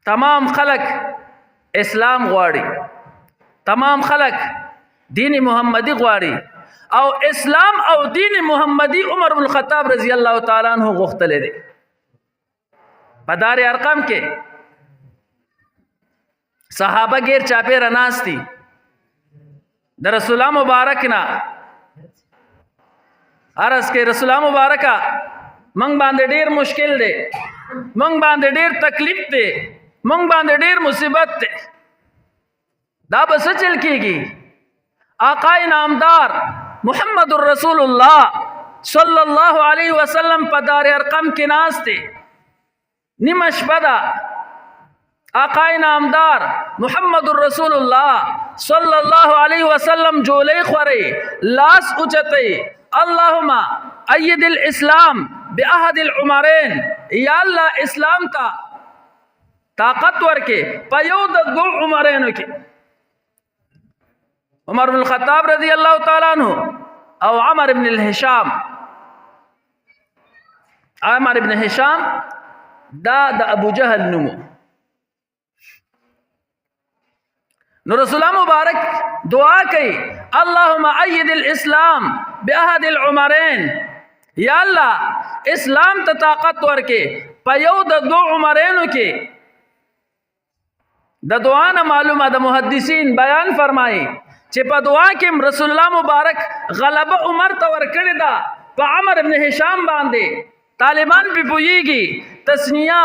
تمام خلق اسلام غواړي، تمام خلق دین محمدی غواړي، او اسلام او دین محمدی عمر بن الخطاب رضی الله تعالی عنہ غوښتل دي. په دار ارقم کې صحابه غیر چاپیره ناشتي د رسول الله مبارک نه عرض کې رسول الله مبارکا منګ باندې ډیر مشکل دی، منګ باندې ډیر تکلیف دی، منګ باندې ډیر مصیبت دی، دا بس چل کیږي. آقا نامدار محمد رسول الله صلی الله علیه وسلم په دار ارقم کې ناشته نیمه شپه ده. آقا نامدار محمد رسول الله صلی الله علیه وسلم جولې خوري، لاس اوچتي، اللهم ايد الاسلام باحد العمرين، یا الله اسلام ته طاقت ورکې په یو د دو عمرینو کې. عمر بن الخطاب رضی الله تعالی عنہ او عمر بن الهشام، عمر بن هشام دا د ابو جهل نومو. نو رسول الله مبارک دعا کوي اللهم ايد الاسلام باحد العمرين، یا الله اسلام ته طاقت ورکې په یو د دو عمرینو کې. د دعا نه معلومه د محدثین بیان فرمایي چې په دعا کې رسول الله مبارک غلبه عمر ته ورکړې ده په عمر ابن هشام باندې. طالبان په پوېږي تسنیه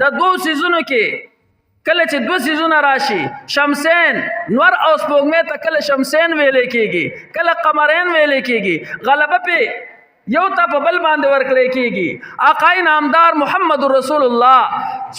د دو سيزونو کې کله چې دو سيزونه راشي، شمسین نور او سپوږمۍ ته کله شمسین ویلې کېږي، کله قمرین ویلې کېږي، غلبه په یو ته په بل باندې ورکړې کېږي. آقا نامدار محمد رسول الله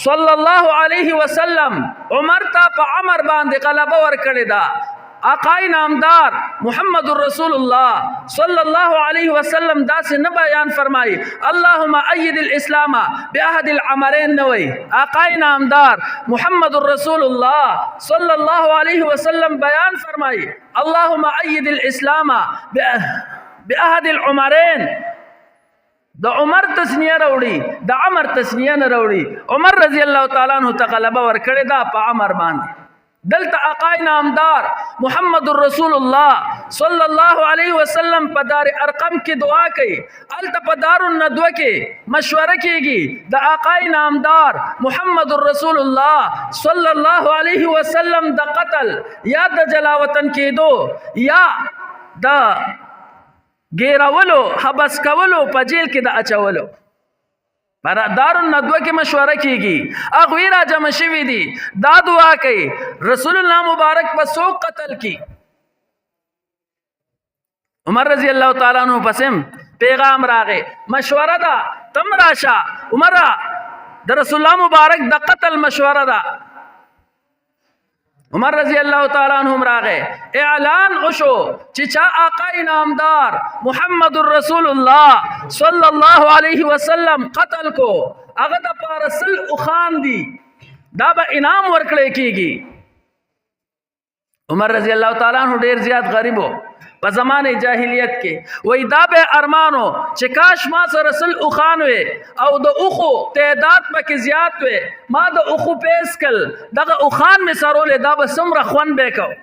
صلی الله علیه وسلم عمر ته په عمر باندې غلبه ورکړې ده. آقا نامدار محمد رسول الله صلی الله علیه وسلم داسې نه بیان فرمایي اللهم ايد الاسلام باحد العمرين نوي. آقا نامدار محمد رسول الله صلی الله علیه وسلم بیان فرمایي اللهم ايد الاسلام باحد العمرين. د عمر تسنیه راوړي، د عمر تسنیه نه راوړي. عمر رضی الله تعالی عنہ ته غلبه ورکړې ده په عمر باندې. دلته آقا نامدار محمد رسول الله صلی الله علیه وسلم په دار ارقم کې دعا کوي. الته په دار الندوه کې مشوره کېږي د آقا نامدار محمد رسول الله صلی الله علیه وسلم د قتل یا د جلاوطن کېدو یا د ګیرولو حبس کولو په جیل کې د اچولو. پر دار الندوه کې مشوره کیږي، اغوی را جمع شوي دي، دا دعا کوي رسول الله مبارک په څوک قتل کی. عمر رضی الله تعالی عنہ پسم پیغام راغی، مشوره ده تم راشه. عمر د رسول الله مبارک د قتل مشوره ده. عمر رضی الله تعالی عنہ راغه اعلان وشو چې چا آقا نامدار محمد رسول الله صلی الله علیه وسلم قتل کو هغه د پارسل او خان دی، دا به انعام ورکړی کیږي. عمر رضی الله تعالی عنہ ډیر زیات غریب وو په زمانه جاهلیت کې. وای دا به ارمانو چې کاش ما سره رسول او خان وي او د اوخو تعداد پکې زیات وي، ما د اوخو پیس کل دغه او خان می سرولې دا به سمره خون بیکو.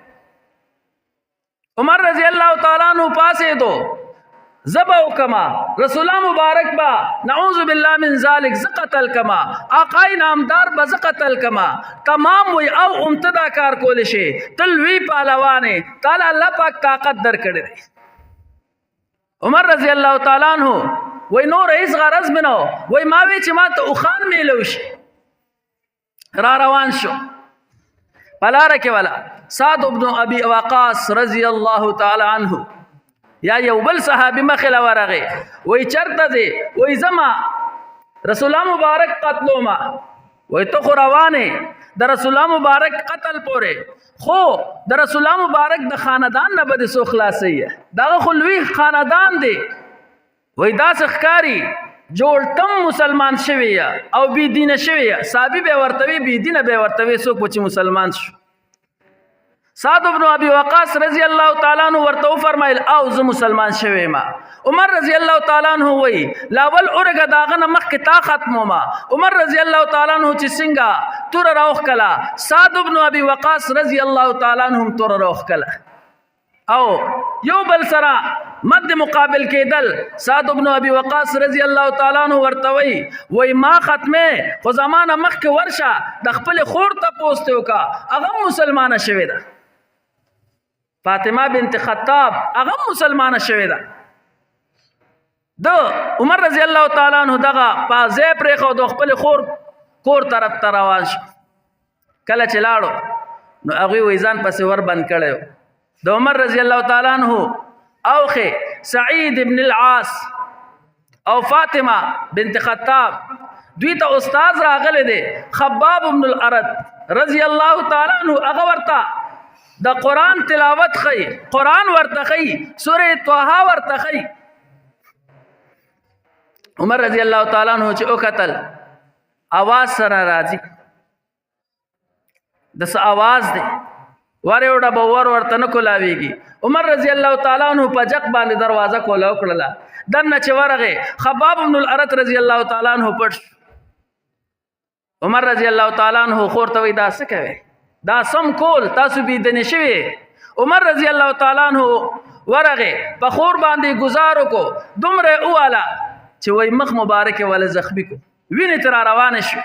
عمر رضی الله تعالی عنہ پاسې دو زبا کما رسول الله مبارک با نعوذ بالله من ذلک زقتل کما آقا نامدار با زقتل کما تمام وی او امتدا کار کول شي تلوی پهلوانه تعالی الله پاک طاقت در کړی. عمر رضی الله تعالی عنہ وی نور هیڅ غرض منو، وی ما وی چې ما ته اوخان میلو شي. را روان شو پلاره کې والا سعد بن ابي وقاص رضی الله تعالی عنہ یا یو بل صحابي مخله ورغه وای چرته دی، وای زما رسول الله مبارک قتلو ما، وای ته خو روانه د رسول الله مبارک قتل پوره، خو د رسول الله مبارک د خاندان نه بده سو خلاصي دا خو لوی خاندان دی. وای دا ښکاری جوړ تم مسلمان شوی او بی دین شوی، صحابي به ورتوي بی دین به ورتوي سو کوچ مسلمان شو. سعد بن ابي وقاص رضی الله تعالی عنہ ورته فرمایل او زه مسلمان شوم. عمر رضی الله تعالی عنہ وی لاول اورګه داغه مخ کې تا ختمو ما. عمر رضی الله تعالی عنہ چې څنګه تور راوخ کلا سعد بن ابي وقاص رضی الله تعالی عنہ تور راوخ کلا او یو بل سره مد مقابل کېدل سعد بن ابي وقاص رضی الله تعالی عنہ ورتوي وای ما ختمه خو زمانه مخک ورشه د خپل خور ته پوسټ وکا هغه مسلمانه شوه ده فاطمه بنت خطاب هغه مسلمانه شوه ده د عمر رضی الله تعالی عنہ دغه پازه پرې خو د خپل خور کور طرف ته روان شو کله چې لاړو نو هغه ویزان پسې ور بند کړو د عمر رضی الله تعالی عنہ اوخه سعید ابن العاص او فاطمه بنت خطاب دوی ته استاد راغله دي خباب ابن الارد رضی الله تعالی عنہ هغه ورته د قران تلاوت خي قران ورته خي سوره طه ورته خي عمر رضی الله تعالی عنہ چې او قتل आवाज سره راځي د څه आवाज دی واره وړه به ورته نه کولاویږي عمر رضی الله تعالی عنہ په جق باندې دروازه کولا وکړه دنه چې ورغه خباب بن الارت رضی الله تعالی عنہ پټ عمر رضی الله تعالی عنہ خور ته وی دا څه کوي دا سم کول تاسو بي دنه شوي عمر رضی الله تعالی عنہ ورغه په خور باندې گزارو کو دومره اواله چې وای مخ مبارک ول زخمی کو ویني تر روان شو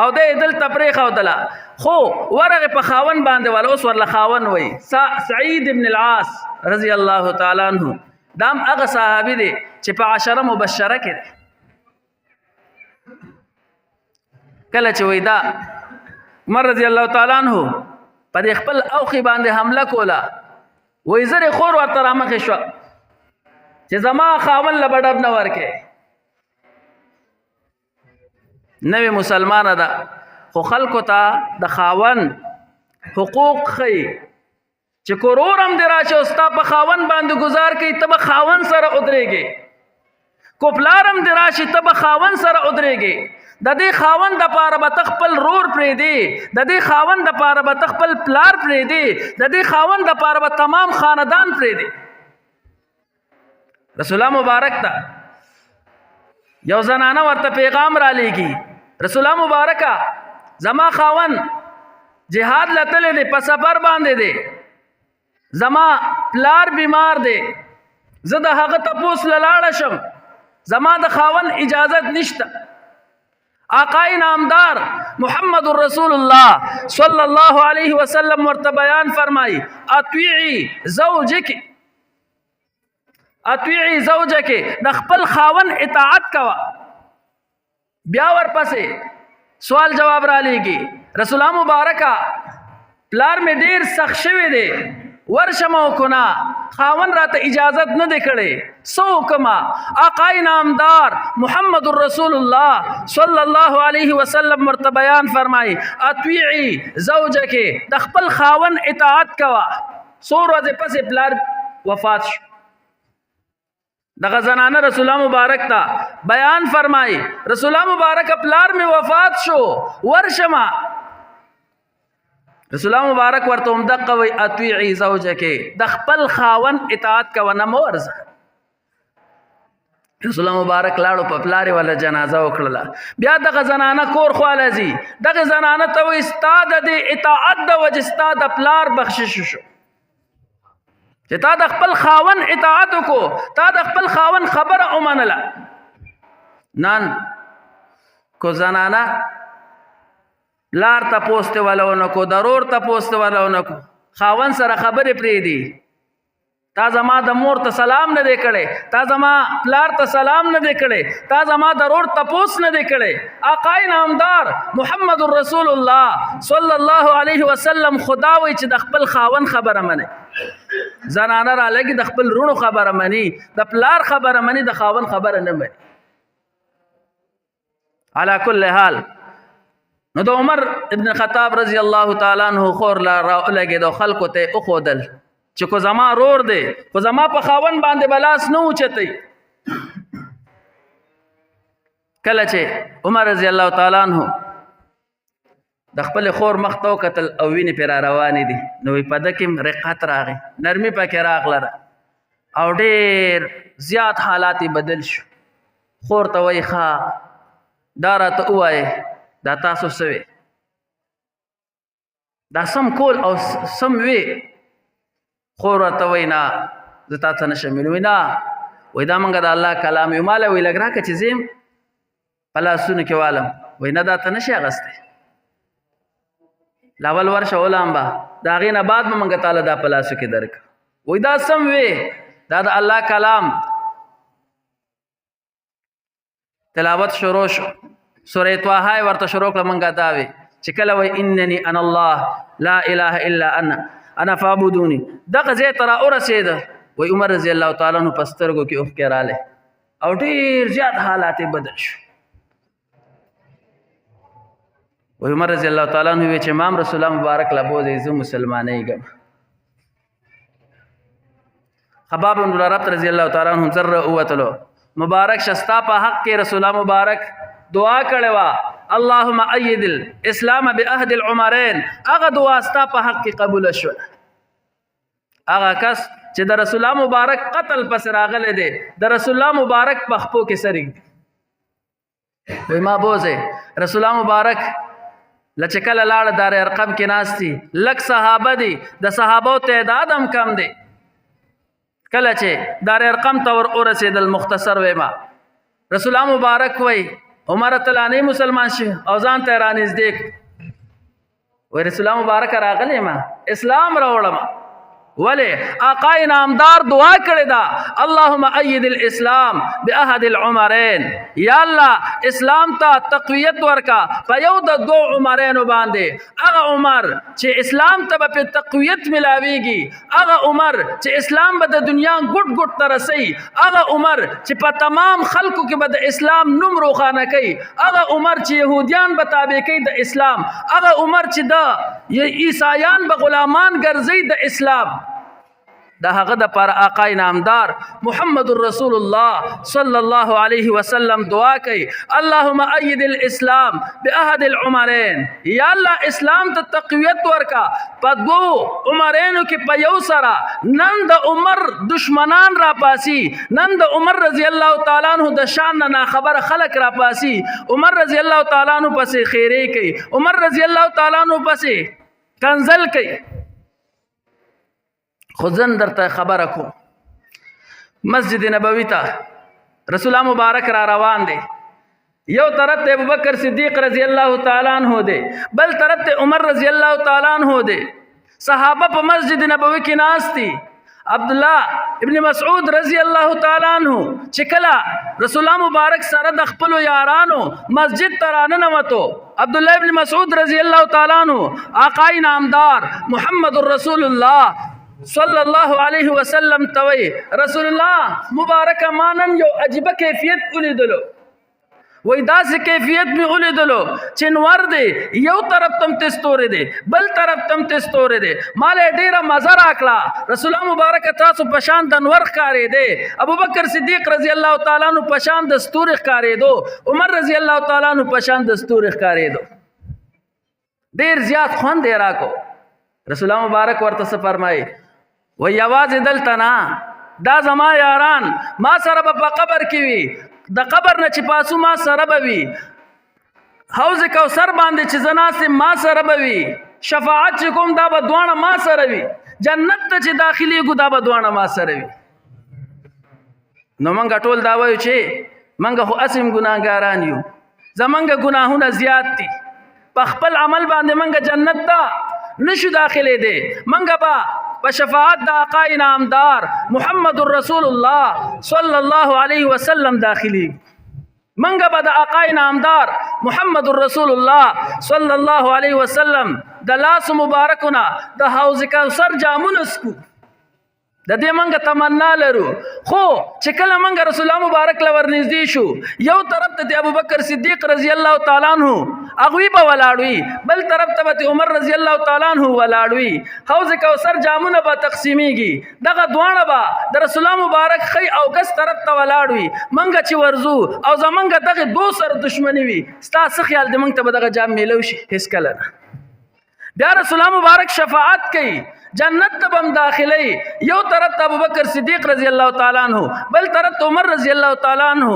او د دل تپریخ او دلا خو ورغه په خاون باندې ول اوس ورله خاون وای سعید ابن العاص رضی الله تعالی عنہ دام هغه صحابي دي چې په 10 مبشره کې کله چې وای دا عمر رضی الله تعالی عنہ په خپل اوخي باندې حمله کولا وای زره خور ورته رامخ شو چې زما خاون لبډب نه ورکه نوې مسلمانه ده خو خلکو ته د خاون حقوق خي چې کورور هم دی راشه او ستا په خاون باندې گزار کوي ته به خاون سره ودرېږې کوپلار هم دی راشي ته به خاون سره ودرېږې د دې خاون د پاره به خپل رور پرېږدي د دې خاون د پاره به خپل پلار پرېږدي د دې خاون د پاره به تمام خاندان پرېږدي رسول الله مبارک ته یو زنانه ورته پیغام را لېږي رسول الله مبارکه زما خاون جهاد لتلې دی په سفر باندې دی زما پلار بیمار دی زه د هغه تپوس لاړه شم زما د خاون اجازت نشته آقای نامدار محمد رسول الله صلی الله علیه وسلم ورته بیان فرمای اطیعی زوجک د خپل خاون اطاعت کوا بیا ورپسې سوال جواب را لېږي رسول الله مبارکه پلار می ډیر سخت شوی دی ورشمو کنا خاون راته اجازت نه دی کړي سو کما آقای نامدار محمد رسول الله صلی الله علیه وسلم ورته بیان فرمای اطیعی زوجک د خپل خاون اطاعت کوا سو ورځې پسې پلار وفات شو دغه زنانه رسول الله مبارک تا بیان فرمای رسول الله مبارک پلار می وفات شو ورشما رسول الله مبارک ورته هم دغه وی اطیعی زوجک د خپل خاون اطاعت کا ونه مورزه رسول الله مبارک لاړو په پلار ولا جنازه وکړه بیا دغه زنانه کور خواله زی دغه زنانه ته وی استاد د اطاعت د وجه استاد پلار بخشش شو چې تا د خپل خاون اطاعت کو تا د خپل خاون خبره اومنله نن کو زنانه لار ته پوسټ ولونه کو ضرور ته پوسټ ولونه کو خاون سره خبره پری دی تا زما د مور ته سلام نه دی کړي تا زما پلار ته سلام نه دی کړي تا زما ضرور ته پوسټ نه دی کړي آقای نامدار محمد رسول الله صلی الله علیه وسلم خدا وی چې د خپل خاون خبره منه زنانه را لګي د خپل رونو خبره مني د پلار خبره مني د خاون خبره نه مني على كل حال نو د عمر ابن خطاب رضی الله تعالی عنہ خور لا لګي د خلکو ته او خودل چې کو زما رور دی کو زما په خاون باندې بلاس نه اوچتای کله چې عمر رضی الله تعالی عنہ د خپل خور مختو قتل او ویني پر روان دي نو په دکم رقت راغی نرمي پکې راغله او ډیر زیات حالات بدل شو خور ته وای ښا دارته وای دا تاسو سوي دا سم کول او سم وی خور ورته وای نه زه تا ته نشم ویلی نه وای دا موږ د الله کلام یو ماله وی لږ راکړه چې زه په لاسونو کې والم وای نه دا ته نشي اغستی لاول ورشه ولامبه د هغې نه بعد به موږ تعالی دا په لاسو کې درک وای دا سم وی دا د الله کلام تلاوت شروع شو سوره طه ورته شروع کړه موږ دا وی چې کله وای انني انا الله لا اله الا انا فاعبدوني دغه ځای ته راورسېده وای عمر رضی الله تعالی عنہ په سترګو کې اوښکې راغلې او ډېر زیات حالات یې بدل شو وای عمر رضی الله تعالی عنہ وی چې امام رسول الله مبارک لا بوزي زه مسلمانېږم خباب بن العرب رضی الله تعالی عنہ ذره اوتلو مبارک شستا په حق کې رسول الله مبارک دعا کړې وا اللهم ايد الاسلام بعهد العمرين هغه دعا ستا په حق کې قبول شو هغه کس چې د رسول الله مبارک قتل پس راغله دي د رسول الله مبارک په خپو کې سرګ وای ما بوزه رسول الله مبارک لچکل لاړ دار ارقم کې ناشتي لک صحابه دي د صحابو تعداد هم کم دي کله چې دار ارقم تور اورسیدل مختصر وېما رسول الله مبارک وای عمر تعالی مسلمان شي او ځان ته رانږدې وای رسول الله مبارک راغلی ما اسلام راوړم ولی آقا نامدار دعا کړی دا اللهم ايد الاسلام بعهد العمرين یا الله اسلام ته تقویت ورکا په یو د دو عمرینو باندې هغه عمر چې اسلام ته په تقویت ملاویږي هغه عمر چې اسلام به د دنیا ګډ ګډ ته رسي هغه عمر چې په تمام خلکو کې به د اسلام نوم روښانه کوي هغه عمر چې يهوديان به تابع کوي د اسلام هغه عمر چې د عیسایان به غلامان ګرځي د اسلام دا هغه د پر آقا نامدار محمد رسول الله صلی الله علیه وسلم دعا کوي اللهم ايد الاسلام بعهد العمرين یا الله اسلام ته تقویت ورکا په دو عمرینو کې په یو سره نن د عمر دشمنان را پاسي نن د عمر رضی الله تعالی عنہ د شان نه خبر خلق را پاسي عمر رضی الله تعالی عنہ پسې خیره کوي عمر رضی الله تعالی عنہ پسې کنزل کوي خودن درته خبره کو مسجد نبوی ته رسول الله مبارک را روان دي یو طرف ته ابوبکر صدیق رضی الله تعالی عنہ دي بل طرف ته عمر رضی الله تعالی عنہ دي صحابه په مسجد نبوی کې ناس دي عبد الله ابن مسعود رضی الله تعالی عنہ چې کله رسول الله مبارک سره د خپل یارانو مسجد ترانه نوتو عبد الله ابن مسعود رضی الله تعالی عنہ آقا نامدار محمد رسول الله صلی الله علیه وسلم توي رسول الله مبارک مانن یو عجیب کیفیت ولیدلو وای داسې کیفیت می ولیدلو چې نور دی یو طرف تم تستوري دی بل طرف تم تستوري دی مال ډیره مزه راکړه رسول الله مبارک تاسو پشان د نور ښکارې دی ابوبکر صدیق رضی الله تعالی عنہ پشان د ستوري ښکارې دو عمر رضی الله تعالی عنہ پشان د ستوري ښکارې دو ډیر زیات خوند دی راکو رسول الله مبارک ورته څه فرمایي و یوازې دلته نه دا زما یاران ما سره به په قبر کې وي د قبر نه چې پاسو ما سره به وي حوض کوثر باندې چې زه ناست ما سره به وي شفاعت چې کوم دا به دواړه ما سره وي جنت ته چې داخليږو دا به دواړه ما سره وي نو موږ ټول دا وایو چې موږ خو اسیم ګناهګاران یو زمونږ ګناهونه زیات دي په خپل عمل باندې موږ جنت ته نشو داخلي دي موږ به بشفاعت دا آقا نامدار محمد رسول الله صلی الله علیه وسلم داخلی منگا با دا آقا نامدار محمد رسول الله صلی الله علیه وسلم دا لاس مبارکنا دا حوض کوثر جامون اسکو د دې منګه تمنا لرو خو چې کله منګه رسول الله مبارک لور نږدې شو یو طرف ته ابوبکر صدیق رضی الله تعالی عنہ اغوی به ولاړوي بل طرف ته عمر رضی الله تعالی عنہ ولاړوي حوض کوثر جامونه به تقسیمیږي دغه دوانه به د رسول الله مبارک خی او کس طرف ته ولاړوي منګه چې ورزو او زمنګه دغه دو سر دشمنی وي ستاسو خیال دې منګ ته دغه جام میلو شي هیڅ کله بیا رسول الله مبارک شفاعت کوي جنت ته بم داخلي یو طرف ته ابوبکر صدیق رضی الله تعالی عنہ بل طرف ته عمر رضی الله تعالی عنہ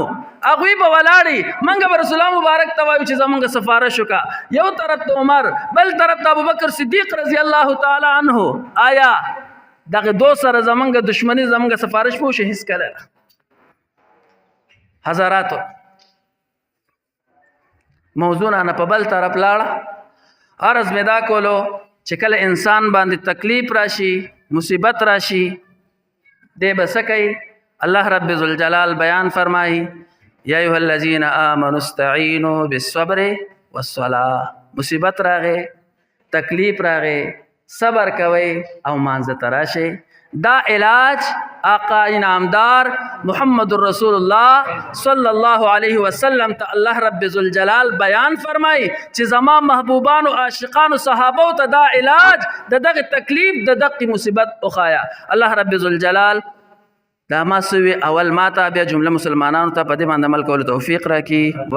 اغوی به ولاړی منګه به رسول الله مبارک ته وایو چې زمونږ سفارش وکا یو طرف ته عمر بل طرف ته ابوبکر صدیق رضی الله تعالی عنہ آیا دغه دو سره زمونږ دشمنی زمونږ سفارش پوه شي هیڅ کله حضراتو موضوع نه په بل طرف لاړه عرض مې دا کولو چې کله انسان باندې تکلیف راشي مصیبت راشي دې بس کوي الله رب ذوالجلال بیان فرمایي یا ایها الذین آمنوا استعینوا بالصبر والصلاة مصیبت راغې تکلیف راغې صبر کوي او مانځه تراشه دا علاج آقا انعامدار محمد رسول الله صلی الله علیه وسلم ته الله رب ذوالجلال بیان فرمای چې زما محبوبان او عاشقان او صحابه ته دا علاج د دغه تکلیف د دغه مصیبت اوخایا الله رب ذوالجلال دا ما سوي اول ماته بیا جمله مسلمانانو ته په دې باندې عمل کول توفیق راکړي.